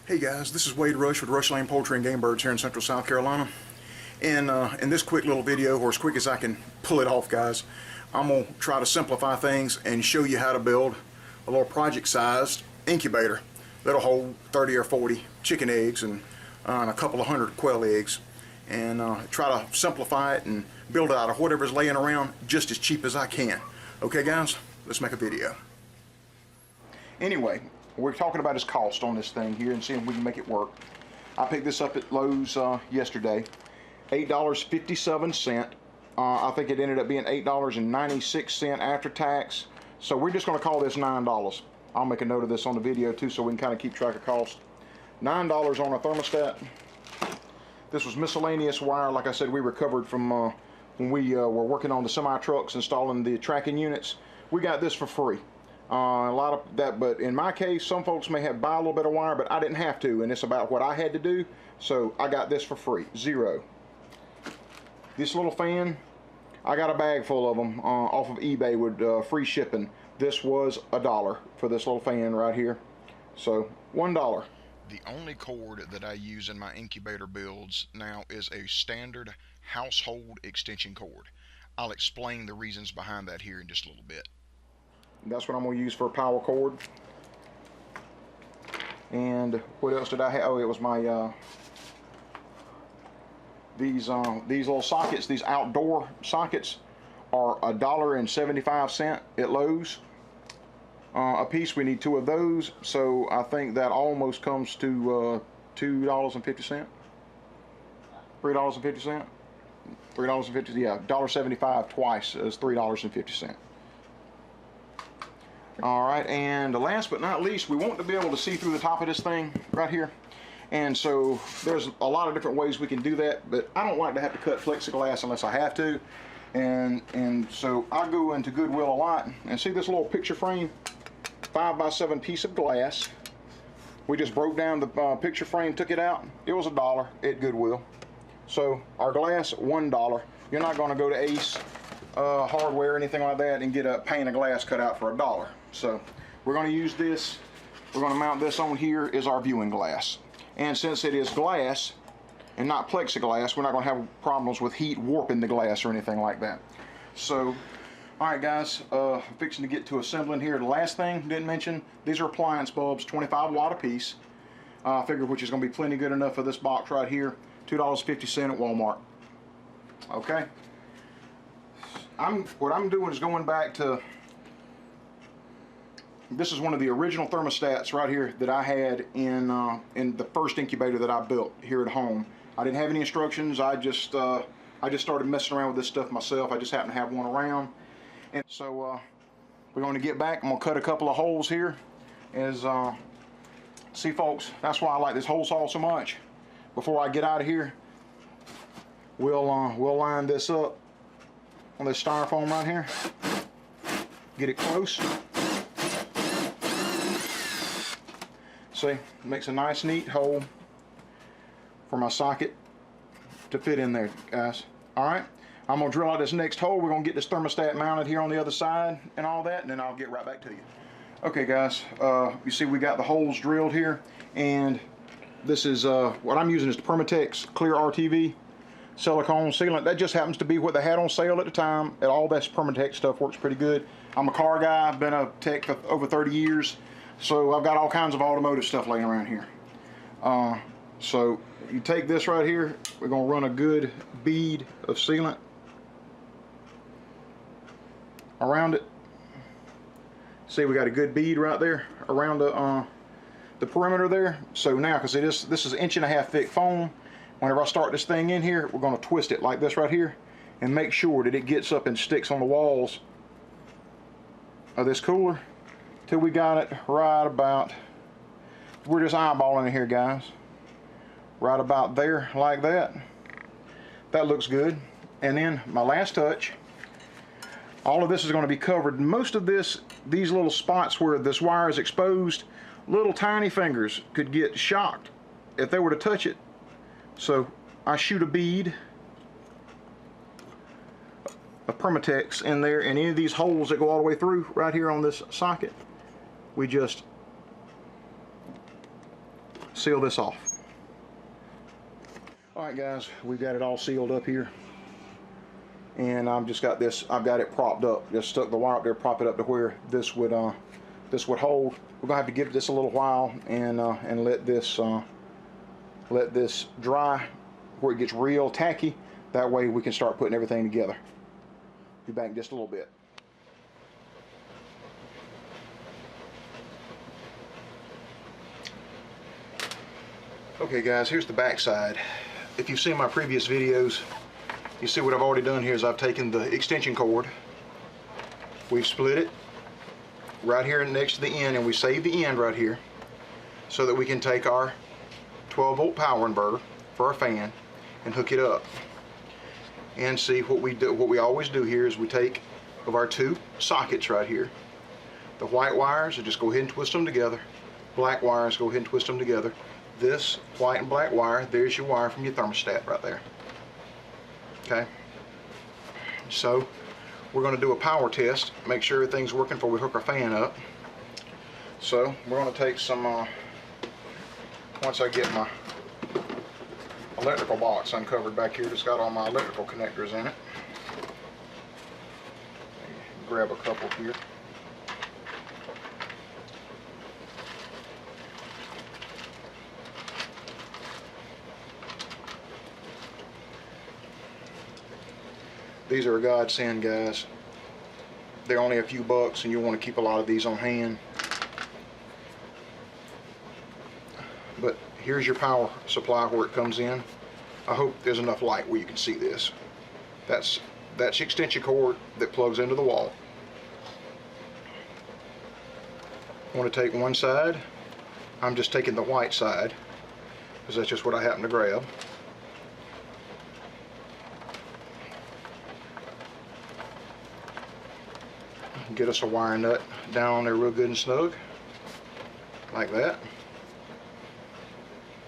Hey guys, this is Wade Rush with Rush Lane Poultry and Game Birds here in Central South Carolina. And in this quick little video, or as quick as I can pull it off, guys, I'm going to try to simplify things and show you how to build a little project-sized incubator that'll hold 30 or 40 chicken eggs and a couple of hundred quail eggs, and try to simplify it and build it out of whatever's laying around just as cheap as I can. Okay guys, let's make a video. Anyway, we're talking about his cost on this thing here and seeing if we can make it work. I picked this up at Lowe's yesterday, $8.57. I think it ended up being $8.96 after tax. So we're just going to call this $9. I'll make a note of this on the video too, so we can kind of keep track of cost. $9 on a thermostat. This was miscellaneous wire. Like I said, we recovered from when we were working on the semi trucks installing the tracking units. We got this for free. A lot of that, but in my case, some folks may have buy a little bit of wire, but I didn't have to, and it's about what I had to do, so I got this for free, $0. This little fan, I got a bag full of them off of eBay with free shipping. This was $1 for this little fan right here, so $1. The only cord that I use in my incubator builds now is a standard household extension cord. I'll explain the reasons behind that here in just a little bit. That's what I'm going to use for a power cord. And what else did I have? Oh, it was my these little sockets. These outdoor sockets are $1.75 at Lowe's a piece. We need 2 of those, so I think that almost comes to $2.50, $3.50, $3.50. Yeah, $1.75 twice is $3.50. Alright, and last but not least, we want to be able to see through the top of this thing right here. And so there's a lot of different ways we can do that, but I don't like to have to cut plexiglass unless I have to. And so I go into Goodwill a lot and see this little picture frame, 5x7 piece of glass. We just broke down the picture frame, took it out. It was $1 at Goodwill. So our glass, $1. You're not going to go to Ace Hardware or anything like that and get a pane of glass cut out for $1. So we're going to use this. We're going to mount this on here as our viewing glass. And since it is glass and not plexiglass, we're not going to have problems with heat warping the glass or anything like that. So, alright guys, fixing to get to assembling here. The last thing didn't mention, these are appliance bulbs, 25 watt a piece. I figured which is going to be plenty good enough for this box right here. $2.50 at Walmart. Okay. What I'm doing is going back to, this is one of the original thermostats right here that I had in the first incubator that I built here at home. I didn't have any instructions. I just started messing around with this stuff myself. I just happened to have one around, and so we're going to get back. I'm going to cut a couple of holes here. See folks, that's why I like this hole saw so much. Before I get out of here, we'll line this up on this styrofoam right here. Get it close. See, makes a nice neat hole for my socket to fit in there, guys. Alright, I'm going to drill out this next hole. We're going to get this thermostat mounted here on the other side and all that, and then I'll get right back to you. Okay guys, you see we got the holes drilled here, and this is what I'm using is the Permatex Clear RTV silicone sealant. That just happens to be what they had on sale at the time. And all that Permatex stuff works pretty good. I'm a car guy. I've been a tech for over 30 years. So I've got all kinds of automotive stuff laying around here. So you take this right here. We're going to run a good bead of sealant around it. See, we got a good bead right there around the perimeter there. So now, because this is 1.5 inch thick foam, whenever I start this thing in here, we're going to twist it like this right here and make sure that it gets up and sticks on the walls of this cooler till we got it right about, we're just eyeballing it here guys, right about there like that. That looks good. And then my last touch, all of this is going to be covered. Most of this, these little spots where this wire is exposed, little tiny fingers could get shocked if they were to touch it. So I shoot a bead of Permatex in there, and any of these holes that go all the way through right here on this socket, we just seal this off. All right, guys, we've got it all sealed up here, and I've just got this. I've got it propped up. Just stuck the wire up there, prop it up to where this would hold. We're gonna have to give this a little while and let this dry where it gets real tacky. That way we can start putting everything together. Be back in just a little bit. Okay, guys, here's the back side. If you've seen my previous videos, you see what I've already done here is I've taken the extension cord, we've split it right here next to the end, and we save the end right here so that we can take our 12-volt power inverter for our fan and hook it up. And see what we do. What we always do here is we take of our two sockets right here, the white wires, and just go ahead and twist them together. Black wires, go ahead and twist them together. This white and black wire, there's your wire from your thermostat right there. Okay, so we're going to do a power test, make sure everything's working before we hook our fan up. So we're going to take some, once I get my electrical box uncovered back here, it's got all my electrical connectors in it. Grab a couple here. These are a godsend, guys. They're only a few bucks, and you'll want to keep a lot of these on hand. But here's your power supply where it comes in. I hope there's enough light where you can see this. That's your extension cord that plugs into the wall. I want to take one side. I'm just taking the white side because that's just what I happen to grab. Get us a wire nut down on there real good and snug, like that.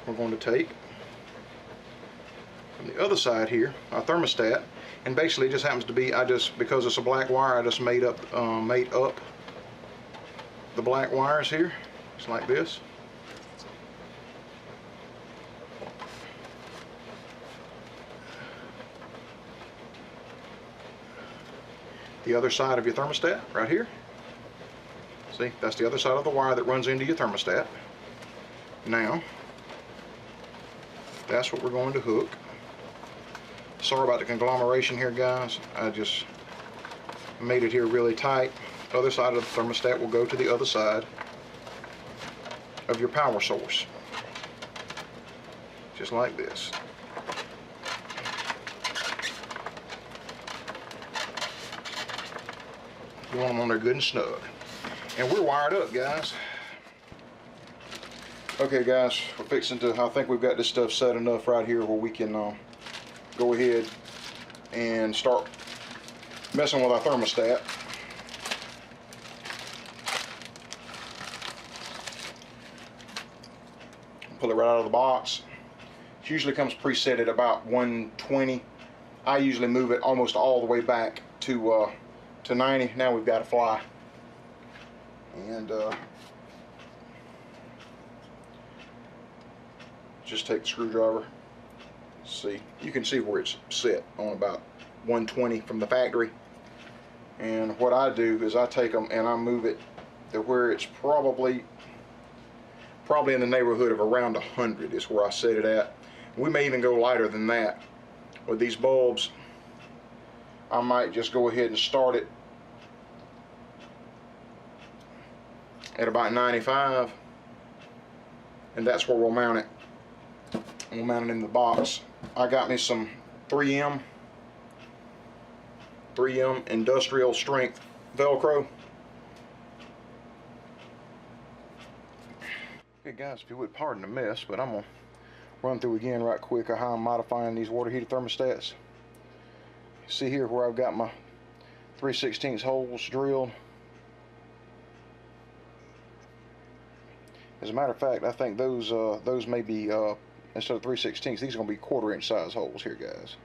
We're going to take from the other side here our thermostat, and basically it just happens to be, because it's a black wire, I just made up the black wires here, just like this. The other side of your thermostat right here. See, that's the other side of the wire that runs into your thermostat. Now, that's what we're going to hook. Sorry about the conglomeration here, guys. I just made it here really tight. The other side of the thermostat will go to the other side of your power source. Just like this. You want them on there good and snug. And we're wired up, guys. Okay, guys, we're fixing to, I think we've got this stuff set enough right here where we can go ahead and start messing with our thermostat. Pull it right out of the box. It usually comes preset at about 120. I usually move it almost all the way back to 90. Now we've got to fly. And just take the screwdriver. See, you can see where it's set on about 120 from the factory. And what I do is I take them and I move it to where it's probably in the neighborhood of around 100 is where I set it at. We may even go lighter than that. With these bulbs, I might just go ahead and start it at about 95, and that's where we'll mount it. We'll mount it in the box. I got me some 3M industrial strength Velcro. Okay, guys, if you would pardon the mess, but I'm gonna run through again right quick of how I'm modifying these water heater thermostats. See here where I've got my 3/16 holes drilled. As a matter of fact, I think those may be instead of 3/16, these are going to be 1/4 inch size holes here, guys.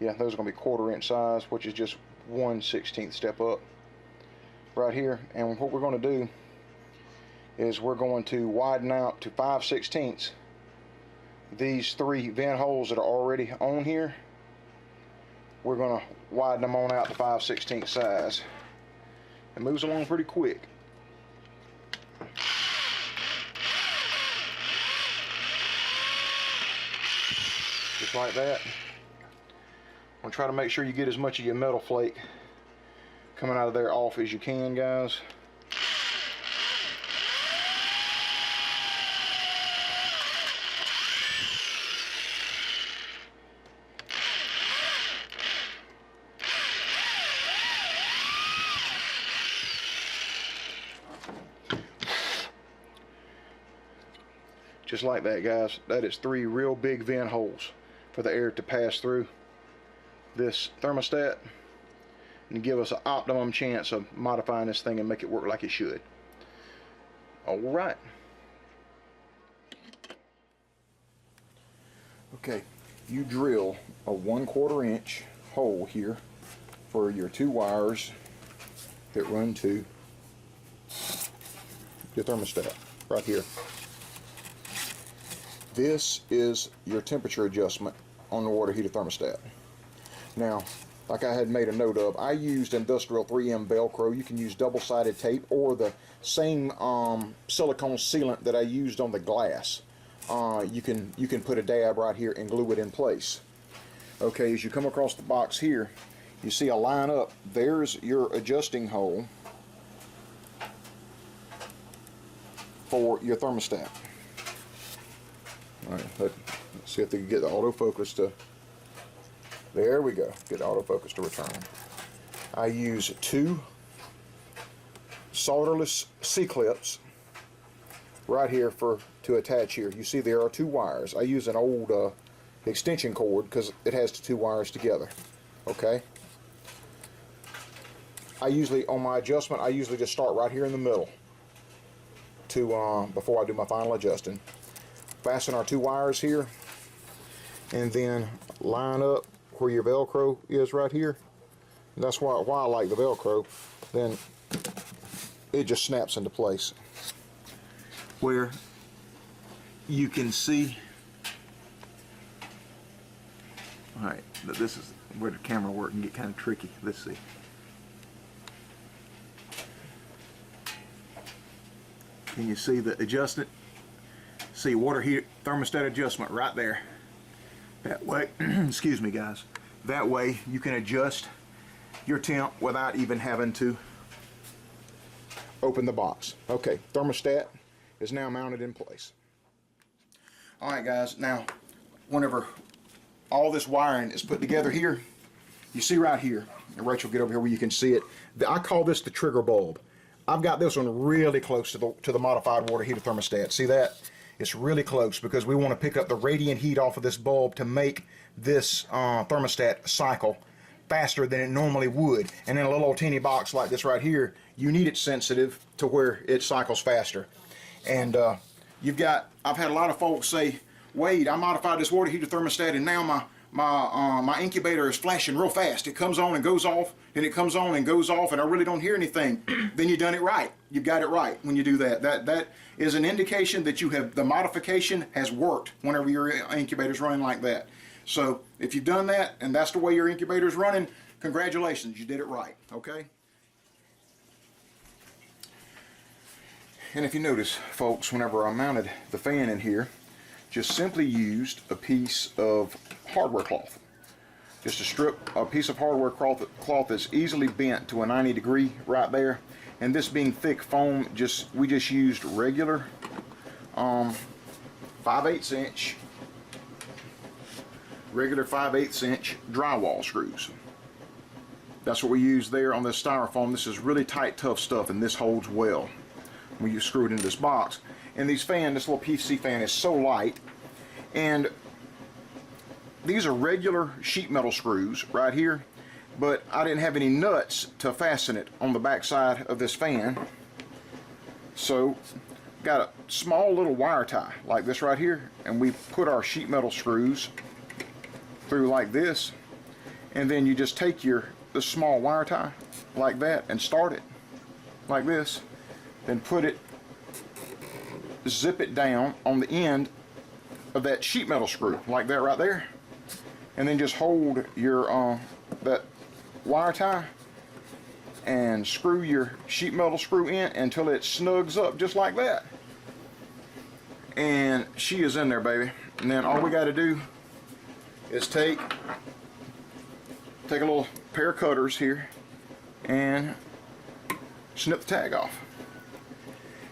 Yeah, those are going to be 1/4 inch size, which is just 1/16 step up right here. And what we're going to do is we're going to widen out to 5/16 these 3 vent holes that are already on here. We're going to widen them on out to 5/16 size. It moves along pretty quick. Just like that. I'm going to try to make sure you get as much of your metal flake coming out of there off as you can, guys. Just like that, guys. That is 3 real big vent holes for the air to pass through this thermostat and give us an optimum chance of modifying this thing and make it work like it should. Alright. Okay, you drill a 1/4 inch hole here for your 2 wires that run to your thermostat right here. This is your temperature adjustment on the water heater thermostat. Now, like I had made a note of, I used industrial 3M Velcro. You can use double-sided tape or the same silicone sealant that I used on the glass. You can put a dab right here and glue it in place. Okay, as you come across the box here, you see a line up. There's your adjusting hole for your thermostat. All right, let's see if they can get the autofocus to. There we go. Get the autofocus to return. I use 2 solderless C-clips right here to attach here. You see there are 2 wires. I use an old extension cord because it has the 2 wires together. Okay. On my adjustment, I usually just start right here in the middle before I do my final adjusting. Fasten our 2 wires here, and then line up where your Velcro is right here. And that's why I like the Velcro. Then it just snaps into place where you can see. All right, this is where the camera work can get kind of tricky. Let's see. Can you see the adjustment? See, water heater thermostat adjustment right there. That way, excuse me guys, that way you can adjust your temp without even having to open the box. Okay, thermostat is now mounted in place. Alright guys, now whenever all this wiring is put together here, you see right here, and Rachel, get over here where you can see it. I call this the trigger bulb. I've got this one really close to the modified water heater thermostat. See that? It's really close because we want to pick up the radiant heat off of this bulb to make this thermostat cycle faster than it normally would. And in a little old teeny box like this right here, you need it sensitive to where it cycles faster. And I've had a lot of folks say, Wade, I modified this water heater thermostat and now my incubator is flashing real fast. It comes on and goes off, and it comes on and goes off, and I really don't hear anything. Then you've done it right. You've got it right when you do that. That is an indication that the modification has worked whenever your incubator is running like that. So if you've done that and that's the way your incubator is running, congratulations, you did it right. Okay. And if you notice, folks, whenever I mounted the fan in here, just simply used a piece of hardware cloth. Just a piece of hardware cloth that's easily bent to a 90-degree right there. And this being thick foam, we just used regular 5/8 inch drywall screws. That's what we use there on this styrofoam. This is really tight, tough stuff, and this holds well when you screw it into this box. And this little PVC fan is so light, and these are regular sheet metal screws right here, but I didn't have any nuts to fasten it on the back side of this fan, so got a small little wire tie like this right here, and we put our sheet metal screws through like this, and then you just take the small wire tie like that and start it like this, then put it zip it down on the end of that sheet metal screw, like that right there, and then just hold your that wire tie and screw your sheet metal screw in until it snugs up just like that. And she is in there, baby. And then all we got to do is take a little pair of cutters here and snip the tag off.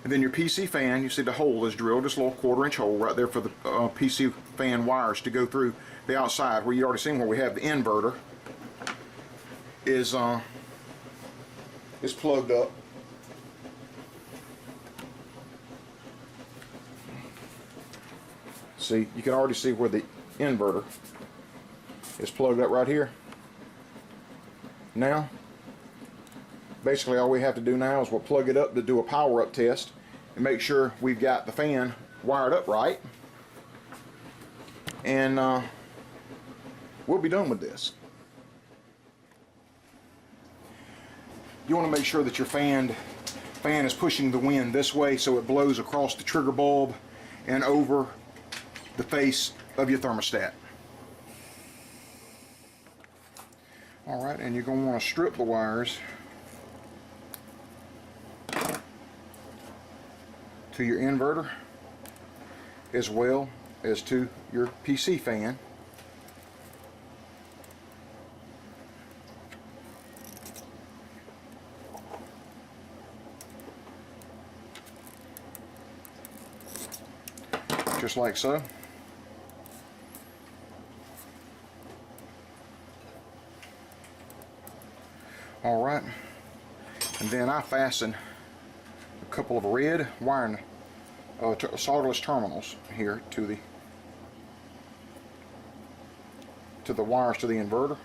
And then your PC fan, you see the hole is drilled, this little 1/4-inch hole right there for the PC fan wires to go through the outside, where you already seen where we have the inverter is plugged up. See, you can already see where the inverter is plugged up right here. Now, basically all we have to do now is we'll plug it up to do a power up test and make sure we've got the fan wired up right. And we'll be done with this. You want to make sure that your fan is pushing the wind this way so it blows across the trigger bulb and over the face of your thermostat. Alright, and you're going to want to strip the wires to your inverter as well as to your PC fan. Just like so. Alright, and then I fasten a couple of red wiring solderless terminals here to the wires to the inverter.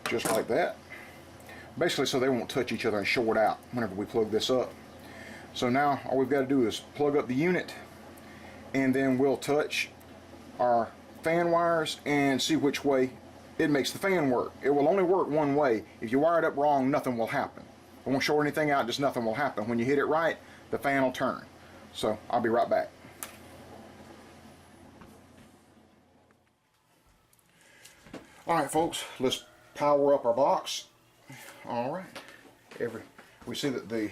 Just like that, basically so they won't touch each other and short out whenever we plug this up. So now all we've got to do is plug up the unit, and then we'll touch our fan wires and see which way it makes the fan work. It will only work one way. If you wire it up wrong, nothing will happen. It won't short anything out, just nothing will happen. When you hit it right, the fan will turn. So I'll be right back. Alright folks, let's power up our box. Alright, we see that the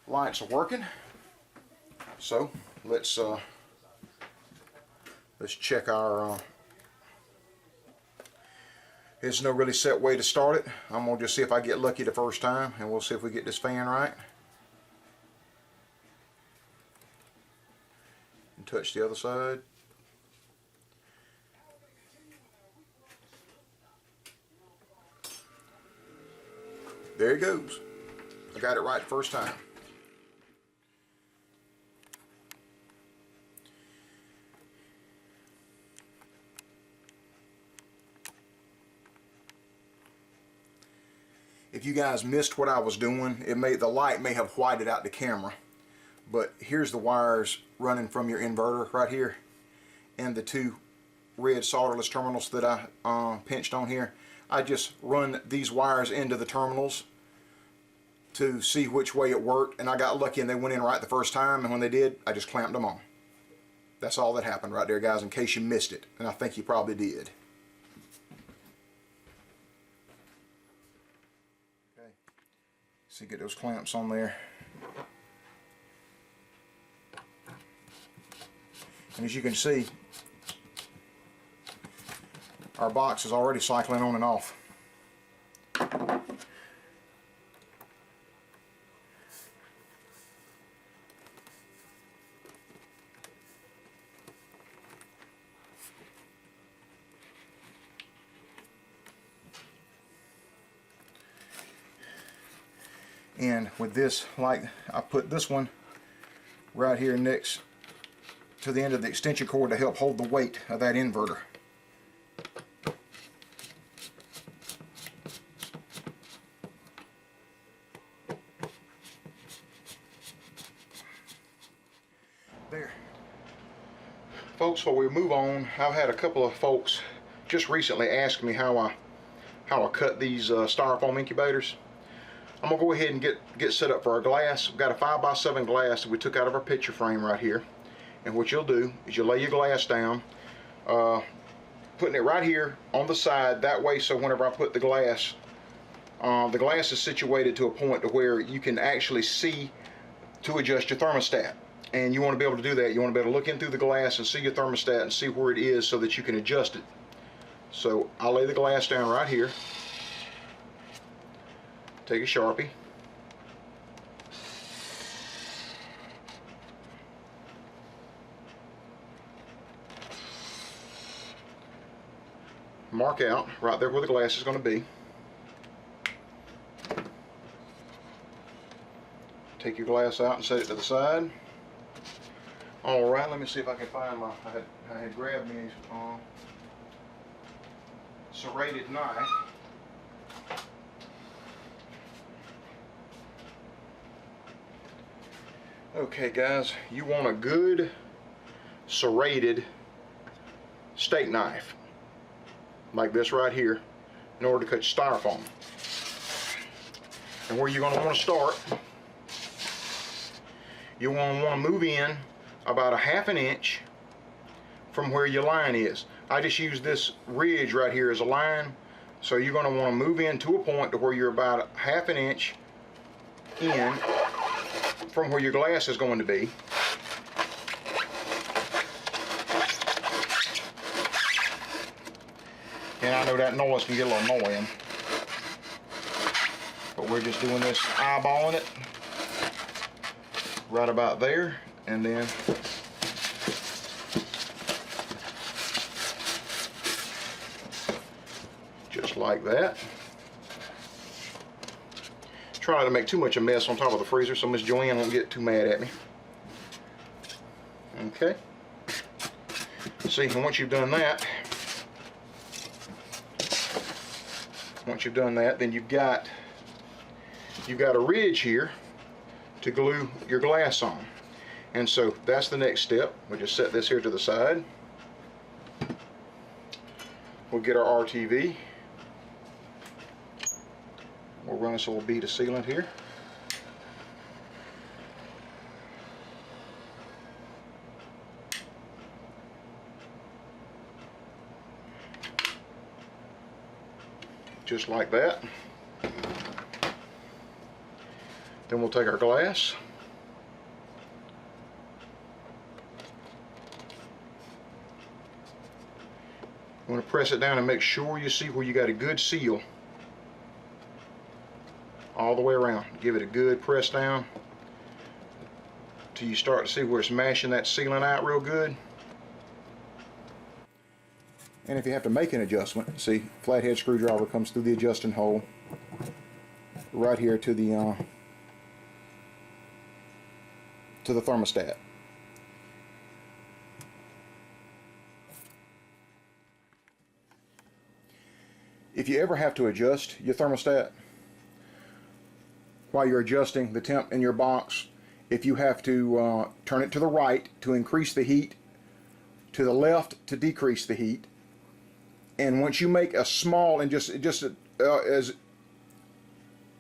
lights are working, so let's check our there's no really set way to start it. I'm gonna just see if I get lucky the first time, and we'll see if we get this fan right. And touch the other side. There it goes. I got it right the first time. If you guys missed what I was doing, the light may have whited out the camera, but here's the wires running from your inverter right here, and the two red solderless terminals that I pinched on here. I just run these wires into the terminals to see which way it worked, and I got lucky and they went in right the first time, and when they did, I just clamped them on. That's all that happened right there, guys, in case you missed it, and I think you probably did. Okay, so get those clamps on there. And as you can see, our box is already cycling on and off. And with this light, I put this one right here next to the end of the extension cord to help hold the weight of that inverter. There. Folks, before we move on, I've had a couple of folks just recently ask me how I cut these styrofoam incubators. I'm gonna go ahead and get set up for our glass. We've got a 5x7 glass that we took out of our picture frame right here. And what you'll do is you lay your glass down, putting it right here on the side. That way, so whenever I put the glass is situated to a point to where you can actually see to adjust your thermostat. And you want to be able to do that. You want to be able to look in through the glass and see your thermostat and see where it is so that you can adjust it. So I'll lay the glass down right here. Take a Sharpie. Mark out right there where the glass is going to be. Take your glass out and set it to the side. All right, let me see if I can find my, I had grabbed me a serrated knife. Okay guys, you want a good serrated steak knife, like this right here, in order to cut styrofoam. And where you're going to want to start, you want to move in about a ½ inch from where your line is. I just use this ridge right here as a line, so you're going to want to move in to a point to where you're about a ½ inch in from where your glass is going to be. And I know that noise can get a little annoying, but we're just doing this, eyeballing it right about there, and then just like that. Try not to make too much of a mess on top of the freezer so Miss Joanne won't get too mad at me. Okay. See, and once you've done that, then you've got a ridge here to glue your glass on. And so that's the next step. We'll just set this here to the side. We'll get our RTV. We'll run us a little bead of sealant here. Just like that. Then we'll take our glass. You want to press it down and make sure you see where you got a good seal all the way around. Give it a good press down till you start to see where it's mashing that sealant out real good. And if you have to make an adjustment, see, flathead screwdriver comes through the adjusting hole right here to the thermostat. If you ever have to adjust your thermostat while you're adjusting the temp in your box, if you have to turn it to the right to increase the heat, to the left to decrease the heat, and once you make a small and as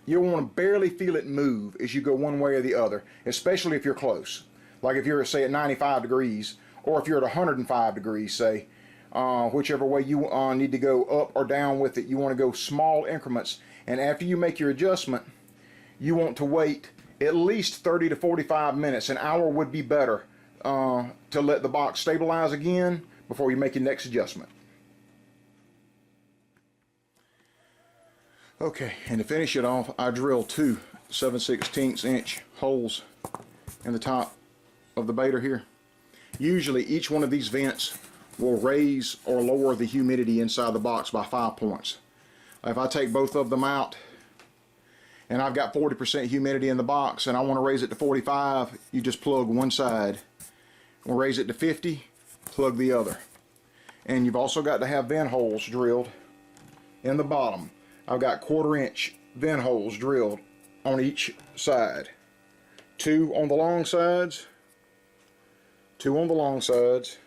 you'll want to barely feel it move as you go one way or the other, especially if you're close. Like if you're, say, at 95 degrees, or if you're at 105 degrees, say, whichever way you need to go up or down with it, you want to go small increments. And after you make your adjustment, you want to wait at least 30 to 45 minutes. An hour would be better to let the box stabilize again before you make your next adjustment. Okay, and to finish it off, I drilled two 7/16 inch holes in the top of the baiter here. Usually each one of these vents will raise or lower the humidity inside the box by 5 points. If I take both of them out and I've got 40% humidity in the box and I want to raise it to 45, you just plug one side We'll raise it to 50, plug the other. And you've also got to have vent holes drilled in the bottom. I've got 1/4 inch vent holes drilled on each side. 2 on the long sides, 2 on the long sides,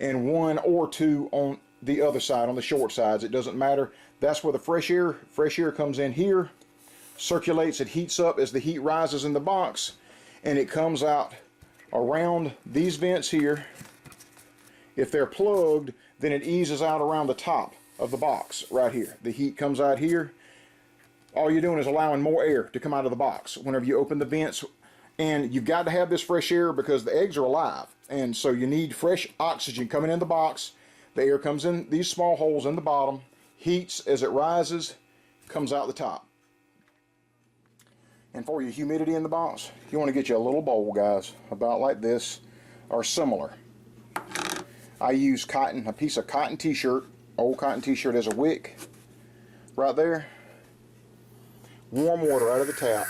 and 1 or 2 on the other side, on the short sides. It doesn't matter. That's where the fresh air comes in here, circulates, it heats up as the heat rises in the box, and it comes out around these vents here. If they're plugged, then it eases out around the top of the box right here. The heat comes out here. All you're doing is allowing more air to come out of the box whenever you open the vents. And you've got to have this fresh air because the eggs are alive, and so you need fresh oxygen coming in the box. The air comes in these small holes in the bottom, heats as it rises, comes out the top. And for your humidity in the box, you want to get you a little bowl, guys, about like this or similar. I use cotton, a piece of cotton t-shirt, old cotton t-shirt as a wick right there. Warm water out of the tap.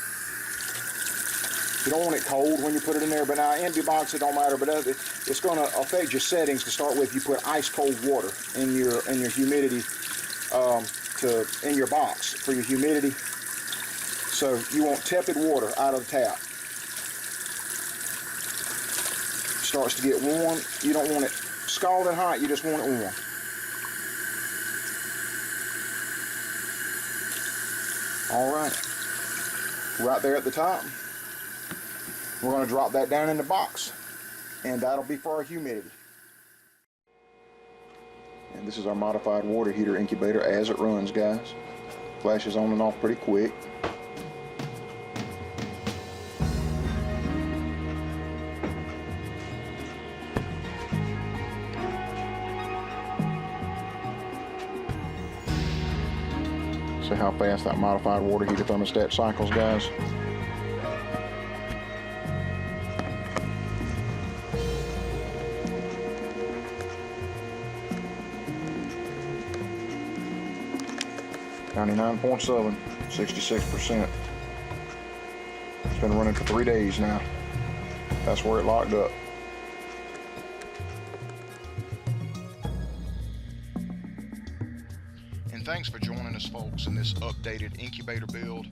You don't want it cold when you put it in there, but now empty box, it don't matter, but it's going to affect your settings to start with. You put ice cold water in your humidity in your box for your humidity. So you want tepid water out of the tap. Starts to get warm. You don't want it scalding hot, you just want it warm. All right there at the top. We're going to drop that down in the box, and that'll be for our humidity. And this is our modified water heater incubator as it runs, guys. Flashes on and off pretty quick. See how fast that modified water heater thermostat cycles, guys. $99.7, 66%. It's been running for 3 days now. That's where it locked up. And thanks for joining us, folks, in this updated incubator build.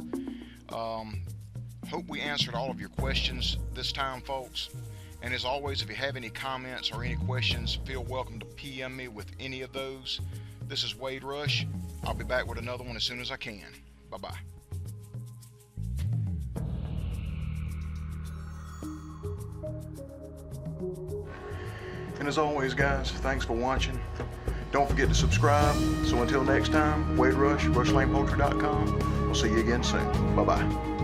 Hope we answered all of your questions this time, folks. And as always, if you have any comments or any questions, feel welcome to PM me with any of those. This is Wade Rush. I'll be back with another one as soon as I can. Bye-bye. And as always, guys, thanks for watching. Don't forget to subscribe. So until next time, Wade Rush, RushLanePoultry.com. We'll see you again soon. Bye-bye.